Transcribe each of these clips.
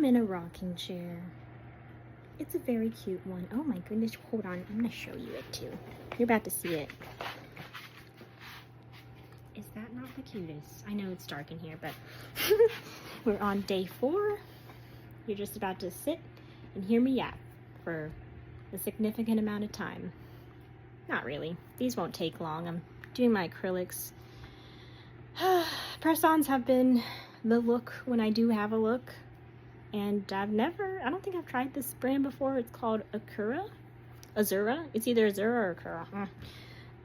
I'm in a rocking chair. It's a very cute one. Oh my goodness, hold on. I'm gonna show you it too. You're about to see it. Is that not the cutest? I know it's dark in here, but we're on day 4. You're just about to sit and hear me yap for a significant amount of time. Not really. These won't take long. I'm doing my acrylics. Press-ons have been the look when I do have a look. And I don't think I've tried this brand before. It's called Azura. It's either Azura or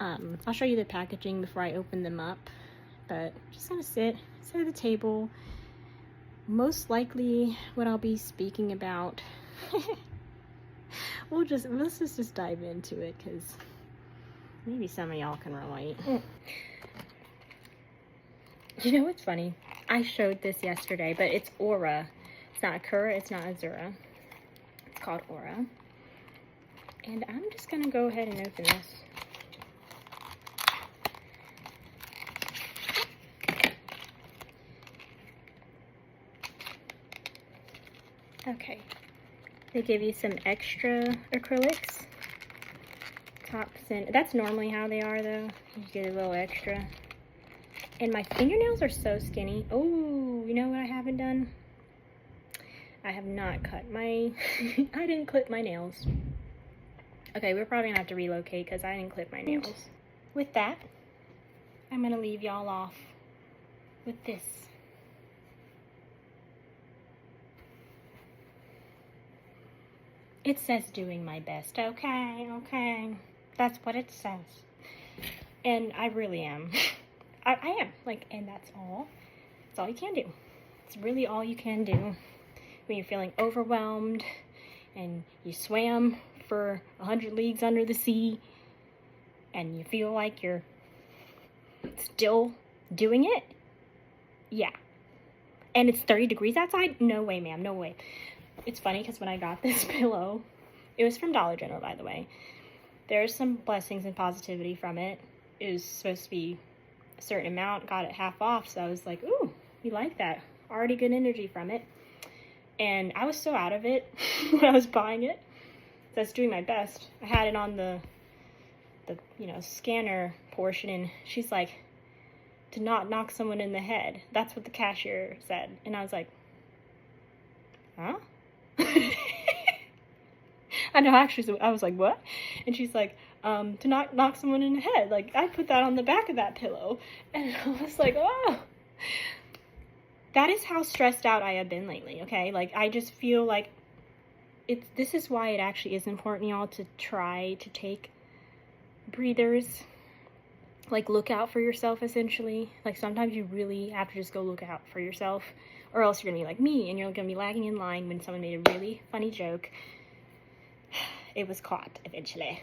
Akura. I'll show you the packaging before I open them up. But just gonna sit at the table. Most likely what I'll be speaking about. Let's just dive into it, because maybe some of y'all can relate. You know what's funny? I showed this yesterday, but it's Aura. It's not Akura, it's not Azura. It's called Aura. And I'm just gonna go ahead and open this. Okay. They give you some extra acrylics. Tops and that's normally how they are though. You get a little extra. And my fingernails are so skinny. Oh, you know what I haven't done? I have not cut my, I didn't clip my nails. Okay, we're probably gonna have to relocate because I didn't clip my nails. With that, I'm gonna leave y'all off with this. It says doing my best, okay. That's what it says. And I really am. I am, like, and that's all. That's all you can do. It's really all you can do. When you're feeling overwhelmed and you swam for 100 leagues under the sea and you feel like you're still doing it, yeah. And it's 30 degrees outside? No way, ma'am, no way. It's funny because when I got this pillow, it was from Dollar General, by the way. There's some blessings and positivity from it. It was supposed to be a certain amount, got it half off, so I was like, ooh, you like that. Already good energy from it. And I was so out of it when I was buying it. So I was doing my best. I had it on the scanner portion, and she's like, to not knock someone in the head. That's what the cashier said. And I was like, huh? I know, actually, I was like, what? And she's like, to not knock someone in the head. Like, I put that on the back of that pillow. And I was like, oh. That is how stressed out I have been lately, okay? Like, I just feel like this is why it actually is important, y'all, to try to take breathers. Like, look out for yourself, essentially. Like, sometimes you really have to just go look out for yourself, or else you're gonna be like me, and you're gonna be lagging in line when someone made a really funny joke. It was caught, eventually.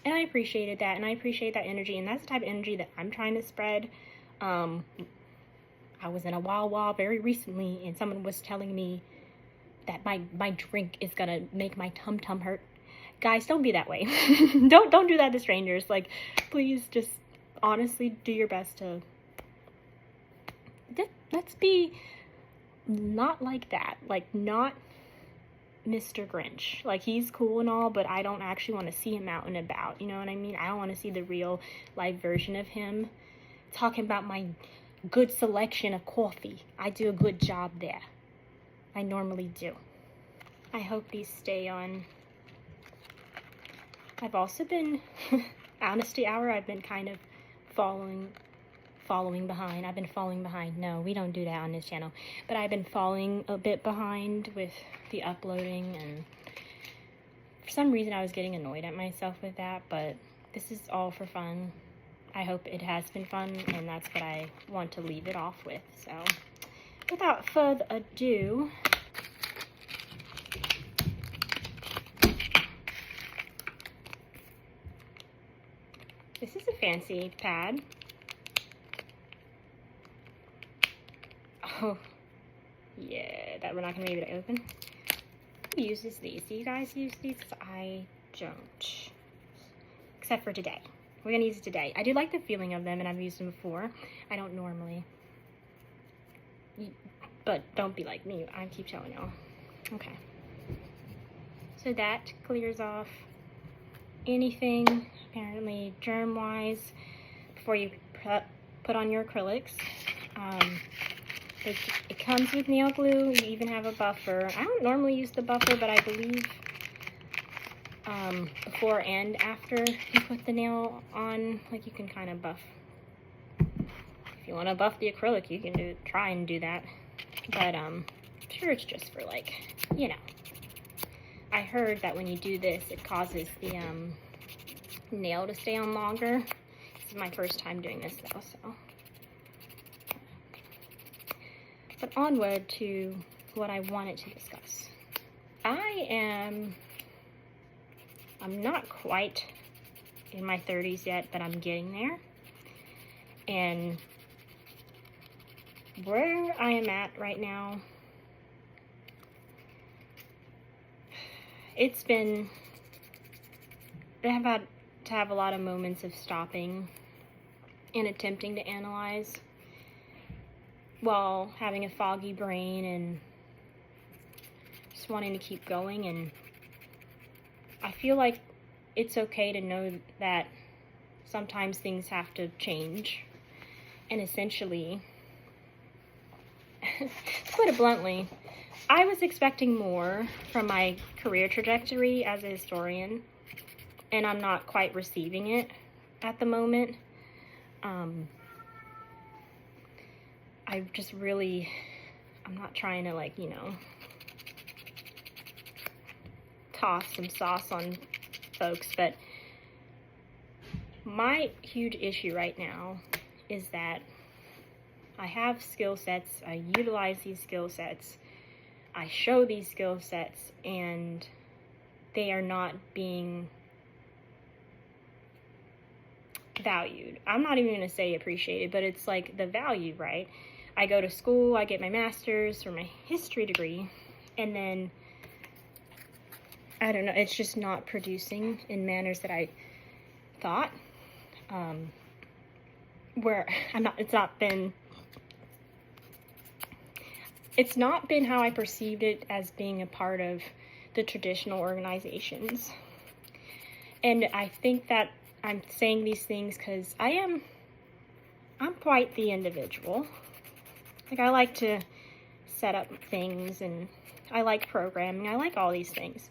And I appreciated that, and I appreciate that energy, and that's the type of energy that I'm trying to spread. I was in a Wawa very recently, and someone was telling me that my drink is gonna make my tum-tum hurt. Guys, don't be that way. Don't do that to strangers. Like, please just honestly do your best to... Let's be not like that. Like, not Mr. Grinch. Like, he's cool and all, but I don't actually want to see him out and about. You know what I mean? I don't want to see the real live version of him talking about my good selection of coffee. I do a good job there. I normally do. I hope these stay on. I've also been, honesty hour, I've been kind of following behind. I've been falling behind. No, we don't do that on this channel. But I've been falling a bit behind with the uploading, and for some reason I was getting annoyed at myself with that, but this is all for fun. I hope it has been fun, and that's what I want to leave it off with. So, without further ado, this is a fancy pad. Oh, yeah, that we're not going to be able to open. Who uses these? Do you guys use these? I don't. Except for today. We're going to use it today. I do like the feeling of them, and I've used them before. I don't normally. But don't be like me. I keep telling y'all. Okay. So that clears off anything apparently germ-wise before you put on your acrylics. It comes with nail glue. You even have a buffer. I don't normally use the buffer, but I believe before and after you put the nail on, like, you can kind of buff. If you want to buff the acrylic, you can try and do that. But I'm sure it's just for, like, you know. I heard that when you do this, it causes the nail to stay on longer. This is my first time doing this though, so. But onward to what I wanted to discuss. I'm not quite in my 30s yet, but I'm getting there. And where I am at right now, I've had to have a lot of moments of stopping and attempting to analyze while having a foggy brain and just wanting to keep going. And I feel like it's okay to know that sometimes things have to change. And essentially, to put it bluntly, I was expecting more from my career trajectory as a historian, and I'm not quite receiving it at the moment. I'm not trying to, like, you know, toss some sauce on folks, but my huge issue right now is that I have skill sets, I utilize these skill sets, I show these skill sets, and they are not being valued. I'm not even going to say appreciated, but it's like the value, right? I go to school, I get my master's or my history degree, and then, I don't know, it's just not producing in manners that I thought. It's not been how I perceived it as being a part of the traditional organizations. And I think that I'm saying these things because I'm quite the individual. Like, I like to set up things, and I like programming, I like all these things.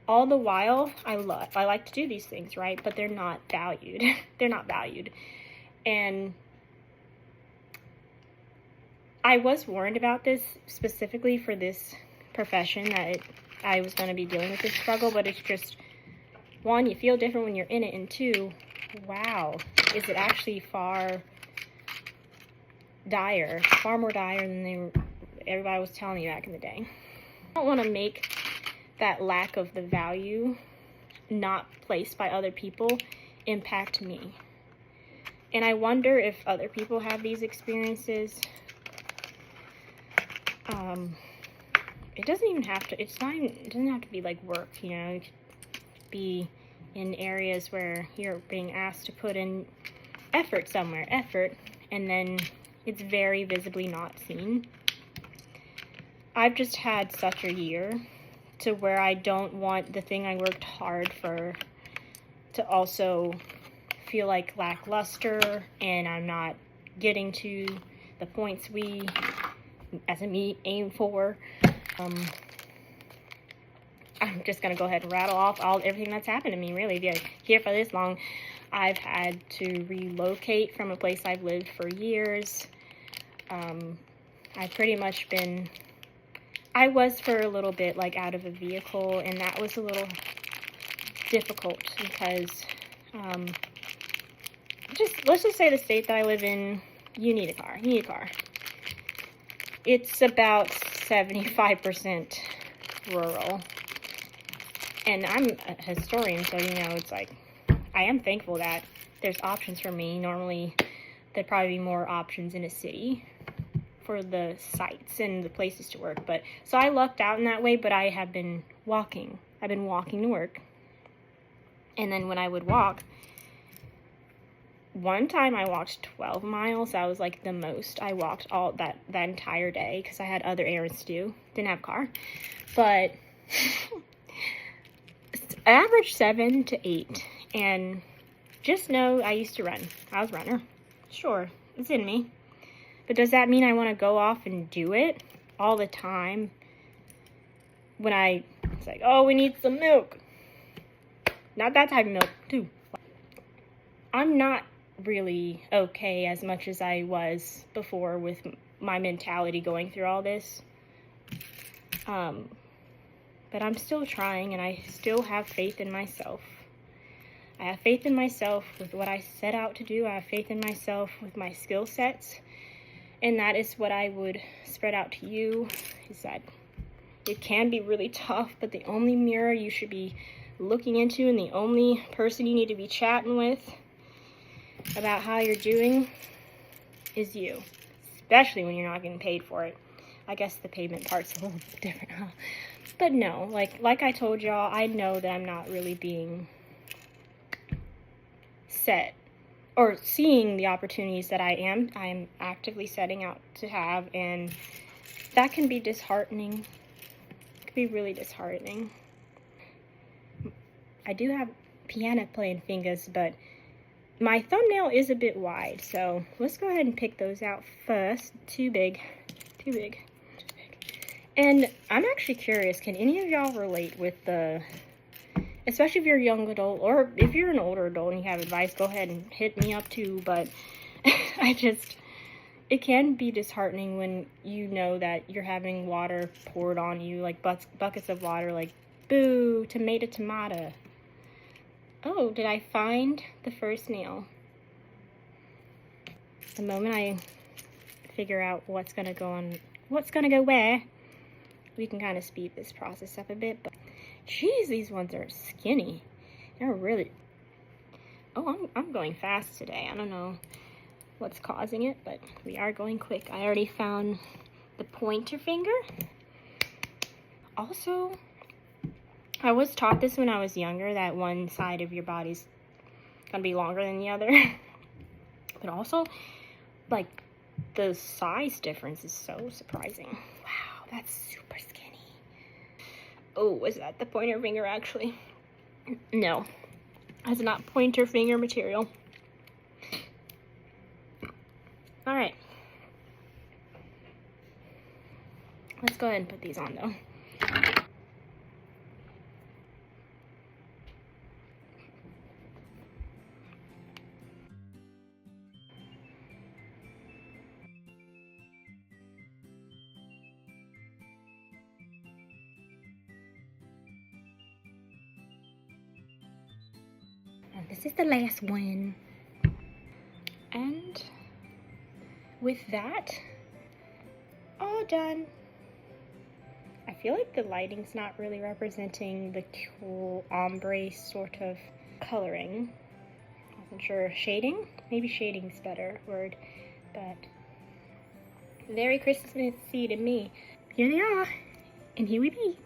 All the while, I like to do these things, right? But they're not valued. They're not valued. And I was warned about this specifically for this profession, that I was going to be dealing with this struggle, but it's just, one, you feel different when you're in it, and two, wow, is it actually far more dire than everybody was telling me back in the day. I don't want to make that lack of the value not placed by other people impact me. And I wonder if other people have these experiences. It doesn't have to be like work, you know. It could be in areas where you're being asked to put in effort somewhere, and then it's very visibly not seen. I've just had such a year to where I don't want the thing I worked hard for to also feel like lackluster, and I'm not getting to the points we as a me aim for. I'm just gonna go ahead and rattle off everything that's happened to me, really. If you're here for this long, I've had to relocate from a place I've lived for years. I've pretty much been, I was for a little bit like out of a vehicle, and that was a little difficult because let's just say the state that I live in, you need a car. It's about 75% rural. And I'm a historian, so, you know, it's like, I am thankful that there's options for me. Normally, there'd probably be more options in a city for the sites and the places to work. But, so I lucked out in that way, but I have been walking. I've been walking to work. And then when I would walk, one time I walked 12 miles. That was like the most I walked all that entire day because I had other errands to do. Didn't have a car. But I averaged 7 to 8. And just know I used to run. I was a runner. Sure, it's in me. But does that mean I want to go off and do it all the time? When it's like, oh, we need some milk. Not that type of milk, too. I'm not really okay as much as I was before with my mentality going through all this. But I'm still trying, and I still have faith in myself. I have faith in myself with what I set out to do. I have faith in myself with my skill sets. And that is what I would spread out to you, is that it can be really tough, but the only mirror you should be looking into and the only person you need to be chatting with about how you're doing is you, especially when you're not getting paid for it. I guess the payment part's a little bit different, huh? But no, like I told y'all, I know that I'm not really being set or seeing the opportunities that I am actively setting out to have, and that can be disheartening. It can be really disheartening. I do have piano playing fingers, but my thumbnail is a bit wide, so let's go ahead and pick those out first. Too big. And I'm actually curious, can any of y'all relate with especially if you're a young adult, or if you're an older adult and you have advice, go ahead and hit me up too, but it can be disheartening when you know that you're having water poured on you, like buckets of water, like, boo, tomato. Oh, did I find the first nail? The moment I figure out what's gonna go where, we can kind of speed this process up a bit. But geez, these ones are skinny. They're really, oh, I'm going fast today. I don't know what's causing it, but we are going quick. I already found the pointer finger. Also, I was taught this when I was younger, that one side of your body's gonna be longer than the other. But also, like, the size difference is so surprising. Wow, that's super skinny. Oh, was that the pointer finger actually? No, that's not pointer finger material. All right. Let's go ahead and put these on though. This is the last one. And with that, all done. I feel like the lighting's not really representing the cool ombre sort of coloring. I wasn't sure. Shading? Maybe shading's better word, but very Christmassy to me. Here they are, and here we be.